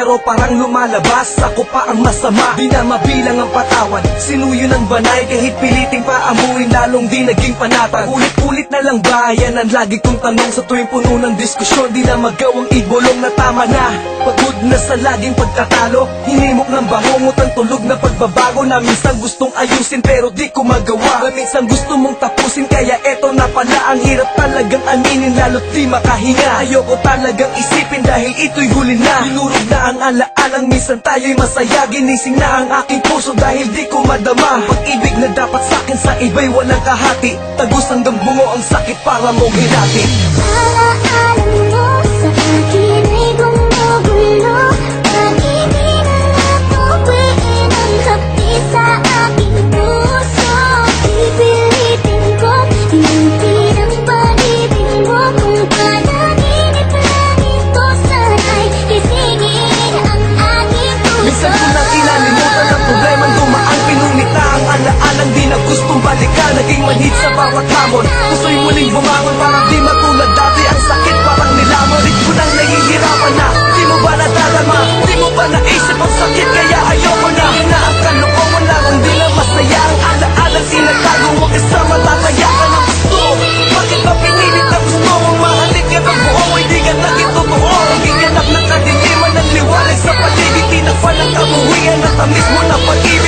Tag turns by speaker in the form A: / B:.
A: pero parang lumalabas ako pa ang masama. Di na mabilang ang patawad, sinuyo ng banay, kahit piliting paamuin lalong di naging panatag. Ulit-ulit na lang ba yan ang lagi kong tanong sa tuwing puno ng diskusyon. Di na magawang ibulong na tama na, pagod na sa laging pagtatalo. Hinimok ng bangungot ang tulog na pagbabago na minsan gustong ayusin pero di ko magawa. Na minsan gusto mong tapusin kaya eto na pala. Ang hirap talagang aminin lalo't di makahinga. Ayoko talagang isipin dahil ito'y huli na. Dinurog na ang alaalang minsan tayo'y masaya. Ginising na ang aking puso dahil di ko madama. Pag-ibig na dapat sa'kin sa iba'y walang kahati. Tagos hanggang bungo ang sakit para mong hinati.
B: Alaala mo sa akin ay gumugulo. Pag-ibig na tuwiin ang hapdi sa aking puso. Pipilitin ko inutin ang pag-ibig mo. Kung panaginip lang ito sana'y gisingin ang aking puso.
A: Minsan ko nang inalimutan ang problemang dumaan. Pinunita ang alaalang di na gustong balikan. Naging manhid sa bawat hamon. Puso'y muling bumangon parang di matulad dati. Ang sakit parang nilamon. Rit ko nang nahihirapan na. Di mo ba nadarama? Di mo ba naisip ang sakit kaya ayoko na? Na ang kalokohan lang di na masaya. Ang alaalang sinatago mo kasama tataya ka ng gusto. Bakit ba pinilit na gusto mong mahalin ka ng buo? Hindi ka naging totoo. Naging ganap ng kadiliman ng liwanag sa paligid. Tinakpan ng kabuhian at tamis mo na pag-ibig.